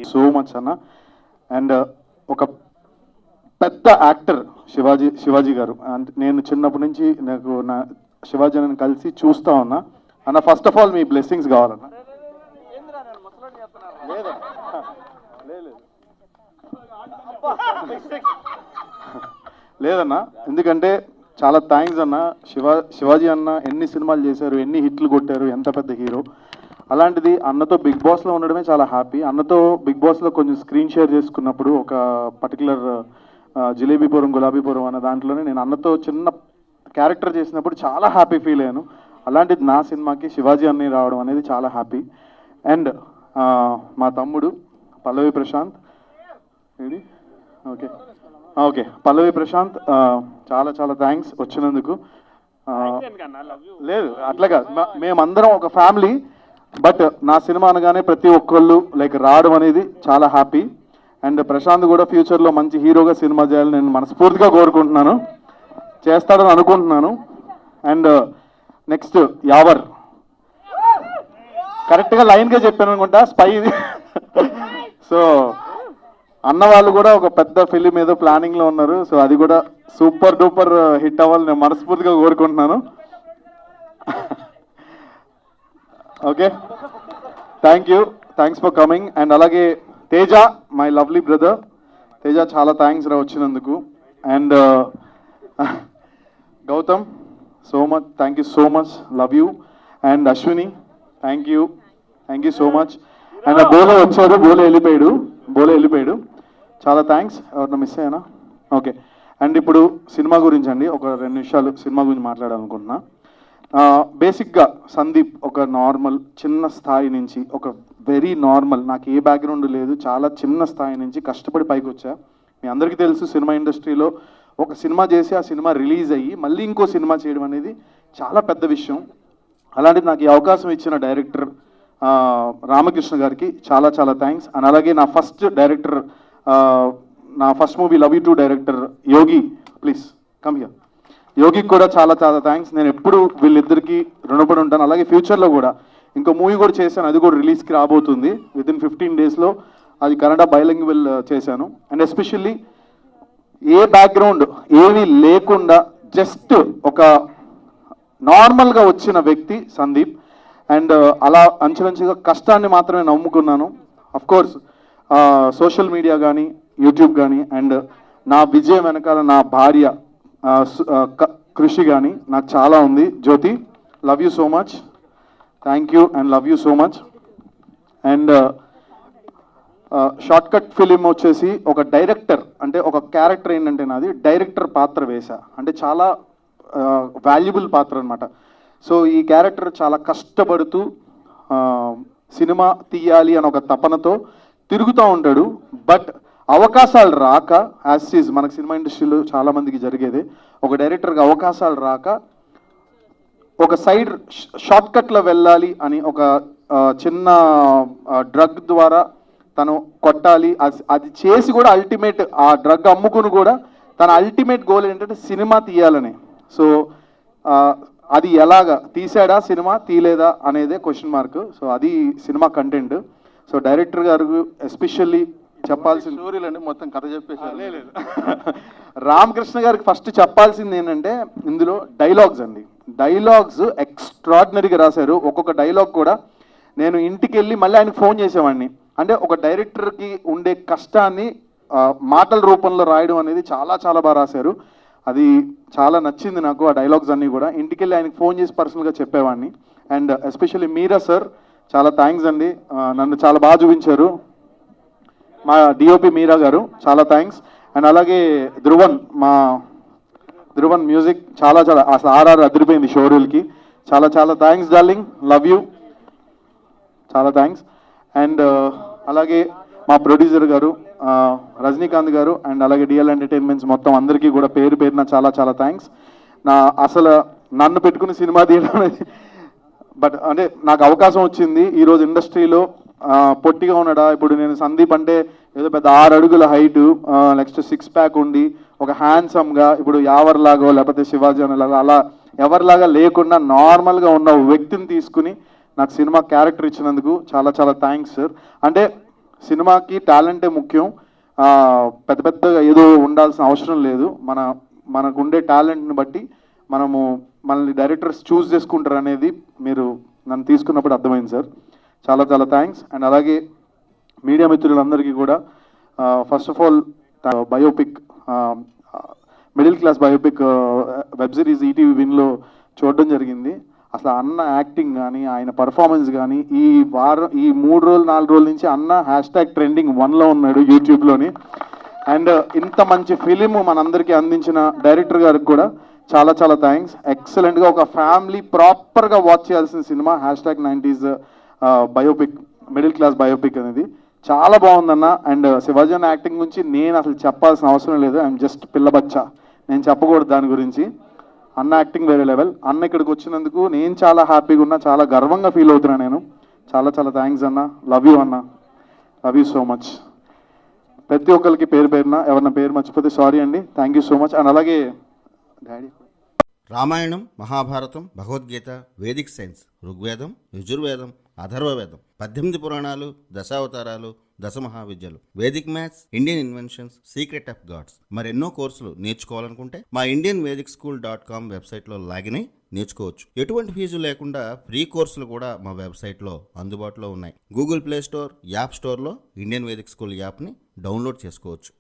So much అన్న. And ఒక పెద్ద యాక్టర్ శివాజీ గారు. అండ్ నేను చిన్నప్పటి నుంచి నాకు శివాజీ అని కలిసి చూస్తా ఉన్నా అన్న. First of all me blessings కావాలన్న. లేదన్నా, ఎందుకంటే చాలా థ్యాంక్స్ అన్న. శివాజీ అన్న ఎన్ని సినిమాలు చేశారు, ఎన్ని హిట్లు కొట్టారు, ఎంత పెద్ద హీరో. అలాంటిది అన్నతో బిగ్ బాస్లో ఉండడమే చాలా హ్యాపీ. అన్నతో బిగ్ బాస్లో కొంచెం స్క్రీన్ షేర్ చేసుకున్నప్పుడు ఒక పర్టికులర్ జిలేబీపురం గులాబీపురం అనే దాంట్లోనే నేను అన్నతో చిన్న క్యారెక్టర్ చేసినప్పుడు చాలా హ్యాపీ ఫీల్ అయ్యాను. అలాంటిది నా సినిమాకి శివాజీ అన్నయ్య రావడం అనేది చాలా హ్యాపీ. అండ్ మా తమ్ముడు పల్లవి ప్రశాంత్, ఓకే ఓకే పల్లవి ప్రశాంత్, చాలా చాలా థ్యాంక్స్ వచ్చినందుకు. లేదు అట్లాగా మేమందరం ఒక ఫ్యామిలీ. బట్ నా సినిమా అనగానే ప్రతి ఒక్కళ్ళు లైక్ రావడం అనేది చాలా హ్యాపీ. అండ్ ప్రశాంత్ కూడా ఫ్యూచర్లో మంచి హీరోగా సినిమా చేయాలని నేను మనస్ఫూర్తిగా కోరుకుంటున్నాను, చేస్తాడని అనుకుంటున్నాను. అండ్ నెక్స్ట్ యావర్, కరెక్ట్గా లైన్గా చెప్పాను అనుకుంటా, స్పై. సో అన్న వాళ్ళు కూడా ఒక పెద్ద ఫిలిం ఏదో ప్లానింగ్లో ఉన్నారు. సో అది కూడా సూపర్ డూపర్ హిట్ అవ్వాలని నేను మనస్ఫూర్తిగా కోరుకుంటున్నాను. Okay, thanks for coming. And అలాగే Teja, my lovely brother Teja, చాలా థ్యాంక్స్ రా వచ్చినందుకు. And Gautam, so much, thank you so much, love you. And Ashwini, thank you so much. And Bole వచ్చాడు, బోలే వెళ్ళిపోయాడు, చాలా థ్యాంక్స్. ఎవరన్నా మిస్ అయ్యానా? ఓకే. అండ్ ఇప్పుడు సినిమా గురించి అండి, ఒక 2 నిమిషాలు సినిమా గురించి మాట్లాడాలనుకుంటున్నా. బేసిక్గా సందీప్ ఒక నార్మల్ చిన్న స్థాయి నుంచి, ఒక వెరీ నార్మల్, నాకు ఏ బ్యాక్గ్రౌండ్ లేదు, చాలా చిన్న స్థాయి నుంచి కష్టపడి పైకి వచ్చా. మీ అందరికీ తెలుసు, సినిమా ఇండస్ట్రీలో ఒక సినిమా చేసి ఆ సినిమా రిలీజ్ అయ్యి మళ్ళీ ఇంకో సినిమా చేయడం అనేది చాలా పెద్ద విషయం. అలాంటిది నాకు ఈ అవకాశం ఇచ్చిన డైరెక్టర్ రామకృష్ణ గారికి చాలా చాలా థ్యాంక్స్. అండ్ అలాగే నా ఫస్ట్ డైరెక్టర్, నా first movie love you too director Yogi, please come here. యోగికి కూడా చాలా చాలా థ్యాంక్స్. నేను ఎప్పుడు వీళ్ళిద్దరికి రుణపడి ఉంటాను. అలాగే ఫ్యూచర్లో కూడా ఇంకో మూవీ కూడా చేశాను, అది కూడా రిలీజ్కి రాబోతుంది వితిన్ 15 డేస్లో. అది కన్నడ బైలింగ్వల్ చేశాను. అండ్ ఎస్పెషల్లీ ఏ బ్యాక్గ్రౌండ్ ఏమీ లేకుండా జస్ట్ ఒక నార్మల్గా వచ్చిన వ్యక్తి సందీప్. అండ్ అలా అంచులంచుగా కష్టాన్ని మాత్రమే నమ్ముకున్నాను. అఫ్కోర్స్ సోషల్ మీడియా కానీ యూట్యూబ్ కానీ అండ్ నా విజయం వెనకాల నా భార్య కృషి కానీ నాకు చాలా ఉంది. Jyoti, love you so much, thank you and love you so much. And short cut film వచ్చేసి ఒక డైరెక్టర్, అంటే ఒక క్యారెక్టర్ ఏంటంటే నాది డైరెక్టర్ పాత్ర వేశా, అంటే చాలా వాల్యుబుల్ పాత్ర అనమాట. సో ఈ క్యారెక్టర్ చాలా కష్టపడుతూ సినిమా తీయాలి అని ఒక తపనతో తిరుగుతూ ఉంటాడు. బట్ అవకాశాలు రాక, యాజ్ ఈజ్ మనకు సినిమా ఇండస్ట్రీలో చాలా మందికి జరిగేది, ఒక డైరెక్టర్గా అవకాశాలు రాక ఒక సైడ్ షార్ట్ కట్లో వెళ్ళాలి అని ఒక చిన్న డ్రగ్ ద్వారా తను కొట్టాలి, అది చేసి కూడా అల్టిమేట్ ఆ డ్రగ్ అమ్ముకుని కూడా తన అల్టిమేట్ గోల్ ఏంటంటే సినిమా తీయాలని. సో అది ఎలాగా తీసాడా, సినిమా తీయలేదా అనేదే క్వశ్చన్ మార్క్. సో అది సినిమా కంటెంట్. సో డైరెక్టర్ గారు ఎస్పెషల్లీ చెప్పాల్సిన స్టోరీలండి, మొత్తం కథ చెప్పేసారు. లేదు, రామకృష్ణ గారికి ఫస్ట్ చెప్పాల్సింది ఏంటంటే ఇందులో డైలాగ్స్ అండి. డైలాగ్స్ ఎక్స్ట్రాడినరీగా రాశారు. ఒక్కొక్క డైలాగ్ కూడా నేను ఇంటికి వెళ్ళి మళ్ళీ ఆయనకు ఫోన్ చేసేవాడిని. అంటే ఒక డైరెక్టర్కి ఉండే కష్టాన్ని మాటల రూపంలో రాయడం అనేది చాలా చాలా బాగా రాశారు. అది చాలా నచ్చింది నాకు. ఆ డైలాగ్స్ అన్నీ కూడా ఇంటికి వెళ్ళి ఆయనకు ఫోన్ చేసి పర్సనల్గా చెప్పేవాడిని. అండ్ ఎస్పెషల్లీ మీరా సార్, చాలా థ్యాంక్స్ అండి, నన్ను చాలా బాగా చూపించారు. మా డిఓపి మీరా గారు, చాలా థ్యాంక్స్. అండ్ అలాగే ధ్రువన్ మ్యూజిక్, చాలా చాలా అసలు ఆర్ఆర్ అదిరిపోయింది షోరూల్కి. చాలా చాలా థ్యాంక్స్ డార్లింగ్, లవ్ యూ, చాలా థ్యాంక్స్. అండ్ అలాగే మా ప్రొడ్యూసర్ గారు రజనీకాంత్ గారు అండ్ అలాగే డిఎల్ ఎంటర్టైన్మెంట్స్ మొత్తం అందరికీ కూడా పేరు పేరున చాలా చాలా థ్యాంక్స్. అసలు నన్ను పెట్టుకుని సినిమా తీయడం అనేది, బట్ అంటే నాకు అవకాశం వచ్చింది. ఈరోజు ఇండస్ట్రీలో పొట్టిగా ఉన్నాడా, ఇప్పుడు నేను సందీప్ అంటే ఏదో పెద్ద 6 అడుగుల హైటు, నెక్స్ట్ 6 ప్యాక్ ఉండి ఒక హ్యాండ్సమ్గా, ఇప్పుడు యావర్లాగో లేకపోతే శివాజీ అనేలాగో అలా ఎవరిలాగా లేకుండా నార్మల్గా ఉన్న వ్యక్తిని తీసుకుని నాకు సినిమా క్యారెక్టర్ ఇచ్చినందుకు చాలా చాలా థ్యాంక్స్ సార్. అంటే సినిమాకి టాలెంటే ముఖ్యం. పెద్ద పెద్దగా ఏదో ఉండాల్సిన అవసరం లేదు. మనకు ఉండే టాలెంట్ని బట్టి మనల్ని డైరెక్టర్స్ చూస్ చేసుకుంటారు అనేది మీరు నన్ను తీసుకున్నప్పుడు అర్థమైంది సార్. చాలా చాలా థ్యాంక్స్. అండ్ అలాగే మీడియా మిత్రులందరికీ కూడా first of all biopic, middle class biopic web series ETV విన్లో చూడడం జరిగింది. అసలు అన్న యాక్టింగ్ కానీ ఆయన పర్ఫార్మెన్స్ కానీ ఈ 3 రోజులు 4 రోజుల నుంచి అన్న #ట్రెండింగ్ 1లో ఉన్నాడు యూట్యూబ్లోని. అండ్ ఇంత మంచి ఫిలిం మనందరికీ అందించిన డైరెక్టర్ గారికి కూడా చాలా చాలా థ్యాంక్స్. ఎక్సలెంట్గా ఒక ఫ్యామిలీ ప్రాపర్గా వాచ్ చేయాల్సిన cinema #90s biopic, middle class biopic అనేది చాలా బాగుందన్న. అండ్ శివాజీ అన్న యాక్టింగ్ గురించి నేను అసలు చెప్పాల్సిన అవసరం లేదు. ఐఎమ్ జస్ట్ పిల్లబచ్చా, నేను చెప్పకూడదు దాని గురించి. అన్న యాక్టింగ్ వేరే లెవెల్. అన్న ఇక్కడికి వచ్చినందుకు నేను చాలా హ్యాపీగా ఉన్నా, చాలా గర్వంగా ఫీల్ అవుతున్నా నేను. చాలా చాలా థ్యాంక్స్ అన్న. లవ్ యూ అన్న, లవ్ యూ సో మచ్. ప్రతి ఒక్కరికి పేరు పేరున ఎవరన్నా పేరు మర్చిపోతే సారీ అండి. Thank you so much. And అలాగే daddy, Ramayanam, Mahabharatam, Bhagavadgita, Vedic science, Rigvedam, Yajurvedam, Atharvavedam, 18 పురాణాలు, దశావతారాలు, 10 మహావిద్యలు, Vedic maths, Indian inventions, secret of gods, మరెన్నో కోర్సులు నేర్చుకోవాలనుకుంటే మా indianvedicSchool.com వెబ్సైట్లో లాగిన్ అయి నేర్చుకోవచ్చు. ఎటువంటి ఫీజు లేకుండా ఫ్రీ కోర్సులు కూడా మా వెబ్సైట్లో అందుబాటులో ఉన్నాయి. గూగుల్ ప్లే స్టోర్, యాప్ స్టోర్లో ఇండియన్ వేదిక్ స్కూల్ యాప్ని డౌన్లోడ్ చేసుకోవచ్చు.